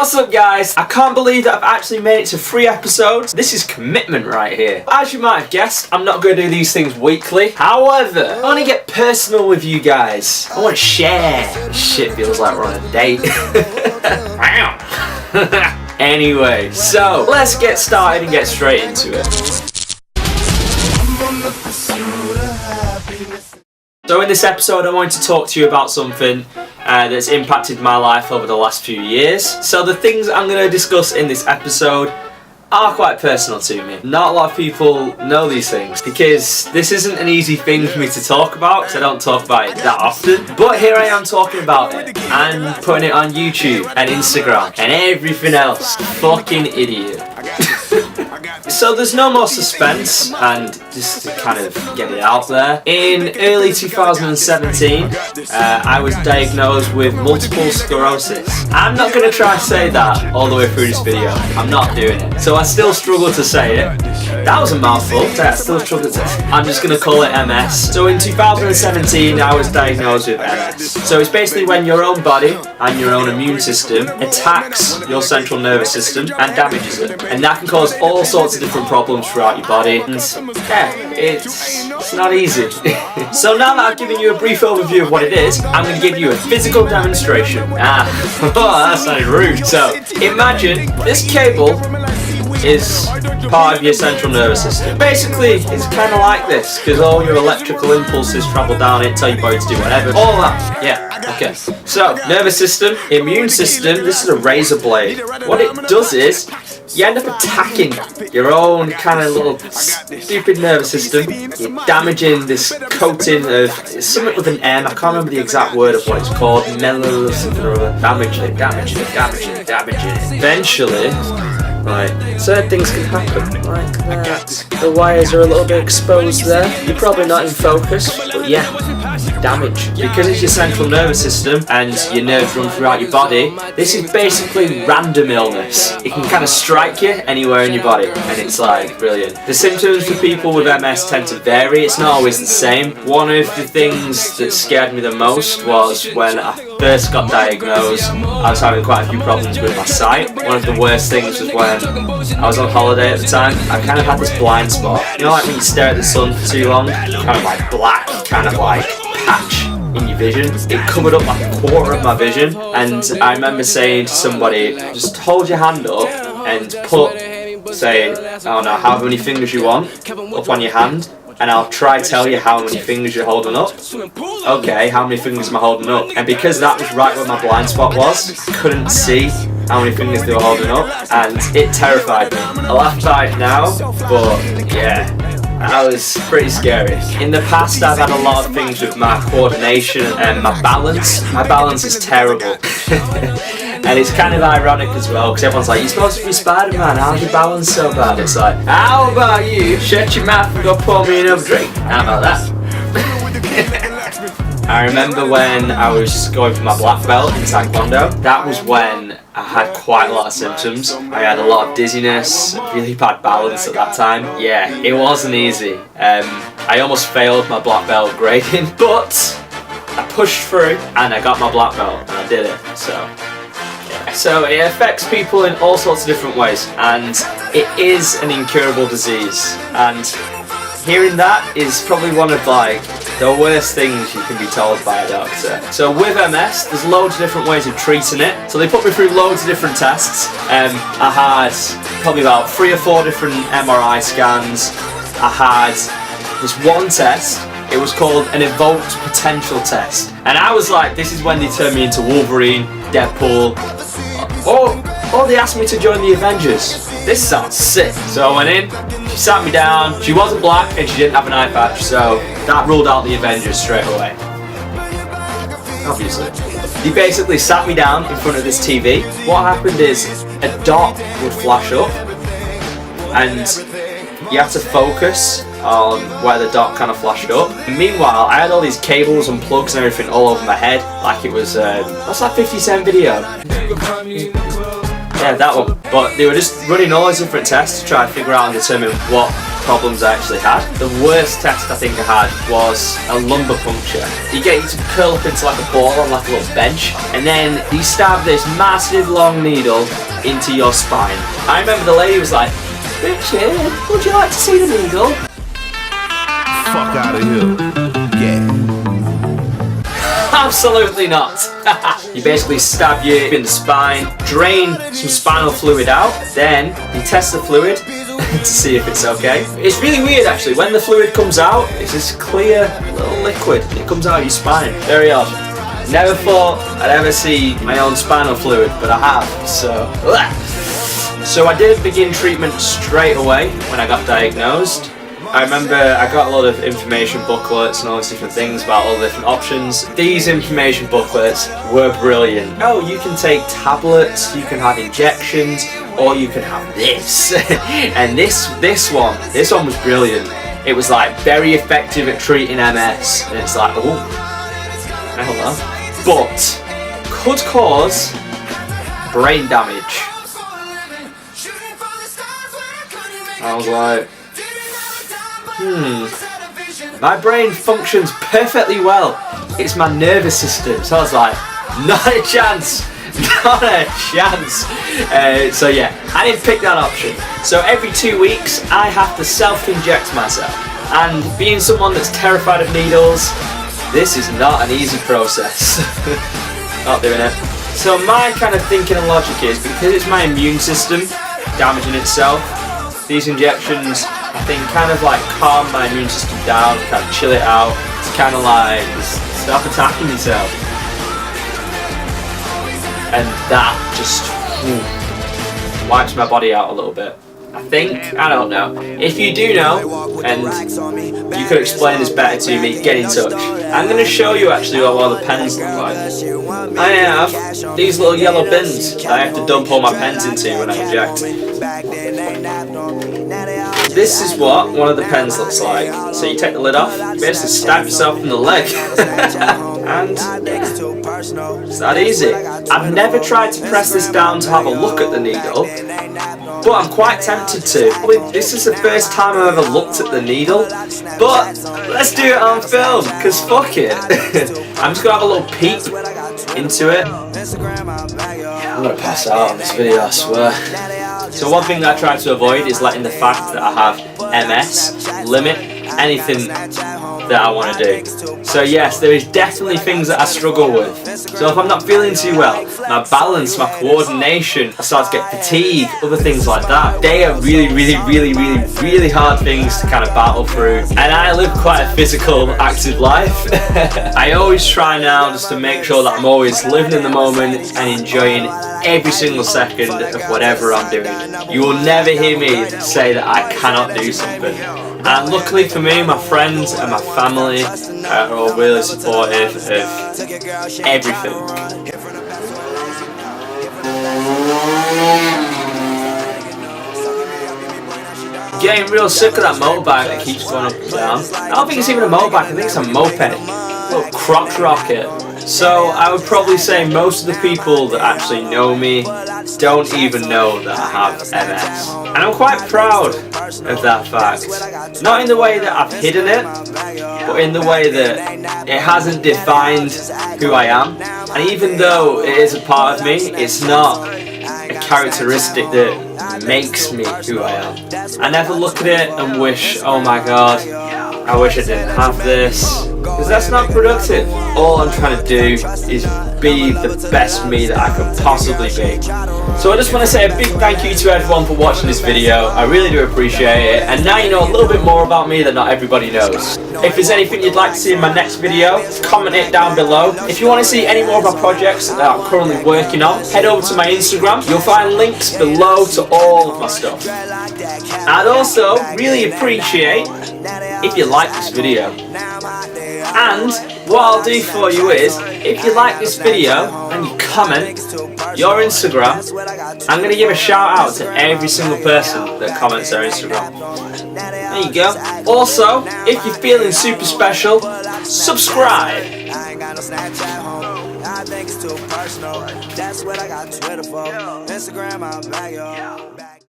What's up guys? I can't believe that I've actually made it to 3 episodes. This is commitment right here. As you might have guessed, I'm not going to do these things weekly. However, I want to get personal with you guys. I want to share. Shit feels like we're on a date. Anyway, so let's get started and get straight into it. So in this episode I wanted to talk to you about something that's impacted my life over the last few years. So the things I'm going to discuss in this episode are quite personal to me. Not a lot of people know these things because this isn't an easy thing for me to talk about because I don't talk about it that often. But here I am talking about it and putting it on YouTube and Instagram and everything else. Fucking idiot. So there's no more suspense, and just to kind of get it out there, in early 2017 I was diagnosed with multiple sclerosis. I'm not going to try to say that all the way through this video. I'm not doing it. So I still struggle to say it. That was a mouthful. I still struggle to. I'm just going to call it MS. So in 2017 I was diagnosed with MS. So it's basically when your own body and your own immune system attacks your central nervous system and damages it. And that can cause all sorts of different problems throughout your body. And yeah, it's not easy. So now that I've given you a brief overview of what it is, I'm going to give you a physical demonstration. That sounded rude. So imagine this cable is part of your central nervous system. Basically, it's kind of like this, because all your electrical impulses travel down it, tell your body to do whatever. All that. Yeah, okay. So, nervous system, immune system, this is a razor blade. What it does is, you end up attacking your own kind of little stupid nervous system. You're damaging this coating of something with an M. I can't remember the exact word of what it's called. Mellow something or other. Damaging it. Eventually, right, certain things can happen like that. The wires are a little bit exposed there. You're probably not in focus, but yeah, damage. Because it's your central nervous system and your nerves run throughout your body, this is basically random illness. It can kind of strike you anywhere in your body, and it's like brilliant. The symptoms for people with MS tend to vary. It's not always the same. One of the things that scared me the most was when I first got diagnosed, I was having quite a few problems with my sight. One of the worst things was when I was on holiday at the time. I kind of had this blind spot. You know, like when you stare at the sun for too long, kind of like black, kind of like patch in your vision. It covered up like a quarter of my vision, and I remember saying to somebody, just hold your hand up and put, say, I don't know, however many fingers you want up on your hand, and I'll try to tell you how many fingers you're holding up. Okay, how many fingers am I holding up? And because that was right where my blind spot was, couldn't see how many fingers they were holding up, and it terrified me. I laugh about it now, but yeah, that was pretty scary. In the past I've had a lot of things with my coordination and my balance. My balance is terrible. And it's kind of ironic as well, because everyone's like, you're supposed to be Spider-Man, how's your balance so bad? It's like, how about you shut your mouth and go pour me another drink? How about that? I remember when I was going for my black belt in Taekwondo, that was when I had quite a lot of symptoms. I had a lot of dizziness, really bad balance at that time. Yeah, it wasn't easy. I almost failed my black belt grading, but I pushed through and I got my black belt and I did it, so. So it affects people in all sorts of different ways, and it is an incurable disease, and hearing that is probably one of like the worst things you can be told by a doctor. So with MS, there's loads of different ways of treating it. So they put me through loads of different tests. I had probably about 3 or 4 different MRI scans. I had this one test. It was called an evoked potential test, and I was like, this is when they turned me into Wolverine, Deadpool, or they asked me to join the Avengers. This sounds sick. So I went in, she sat me down, she wasn't black and she didn't have an eye patch, so that ruled out the Avengers straight away. Obviously. They basically sat me down in front of this TV. What happened is a dot would flash up and you have to focus on where the dot kind of flashed up. And meanwhile, I had all these cables and plugs and everything all over my head, like it was, what's that 50 Cent video? Yeah, that one. But they were just running all these different tests to try and figure out and determine what problems I actually had. The worst test I think I had was a lumbar puncture. You get you to curl up into like a ball on like a little bench, and then you stab this massive long needle into your spine. I remember the lady was like, "Richard, would you like to see the needle?" Fuck out of here. Yeah. Absolutely not. You basically stab you in the spine, drain some spinal fluid out, then you test the fluid to see if it's okay. It's really weird actually. When the fluid comes out, it's this clear little liquid. It comes out of your spine. Very odd. Never thought I'd ever see my own spinal fluid, but I have. So I didn't begin treatment straight away when I got diagnosed. I remember I got a lot of information booklets and all these different things about all the different options. These information booklets were brilliant. Oh, you can take tablets, you can have injections, or you can have this. And this one was brilliant. It was like very effective at treating MS. And it's like, oh, hello. But could cause brain damage. I was like, my brain functions perfectly well. It's my nervous system. So I was like, not a chance. Not a chance. So yeah, I didn't pick that option. So every 2 weeks, I have to self-inject myself. And being someone that's terrified of needles, this is not an easy process. Not doing it. So my kind of thinking and logic is, because it's my immune system damaging itself, these injections, I think, kind of like calm my immune system down, kind of chill it out. It's kind of like, stop attacking yourself. And that just wipes my body out a little bit. I think, I don't know. If you do know, and you could explain this better to me, get in touch. I'm going to show you actually what all the pens look like. I have these little yellow bins that I have to dump all my pens into when I inject. This is what one of the pens looks like. So you take the lid off, you basically stab yourself in the leg. And it's that easy. I've never tried to press this down to have a look at the needle, but I'm quite tempted to. This is the first time I've ever looked at the needle, but let's do it on film, because fuck it. I'm just going to have a little peek into it. I'm going to pass out on this video, I swear. So one thing that I try to avoid is letting the fact that I have MS limit anything that I want to do. So yes, there is definitely things that I struggle with. So if I'm not feeling too well, my balance, my coordination, I start to get fatigue, other things like that. They are really hard things to kind of battle through. And I live quite a physical, active life. I always try now just to make sure that I'm always living in the moment and enjoying every single second of whatever I'm doing. You will never hear me say that I cannot do something. And luckily for me, my friends and my family are all really supportive of everything. Getting real sick of that motorbike that keeps going up and down. I don't think it's even a motorbike, I think it's a moped. A little crotch rocket. So I would probably say most of the people that actually know me don't even know that I have MS. And I'm quite proud of that fact. Not in the way that I've hidden it, but in the way that it hasn't defined who I am. And even though it is a part of me, it's not a characteristic that makes me who I am. I never look at it and wish, oh my god, I wish I didn't have this. Because that's not productive. All I'm trying to do is be the best me that I could possibly be. So I just want to say a big thank you to everyone for watching this video. I really do appreciate it. And now you know a little bit more about me that not everybody knows. If there's anything you'd like to see in my next video, comment it down below. If you want to see any more of my projects that I'm currently working on, head over to my Instagram. You'll find links below to all of my stuff. I'd also really appreciate if you like this video. And what I'll do for you is, if you like this video and you comment your Instagram, I'm going to give a shout out to every single person that comments their Instagram. There you go. Also, if you're feeling super special, subscribe. I think it's too personal. That's what I got Twitter for. Instagram, I'm back, yo.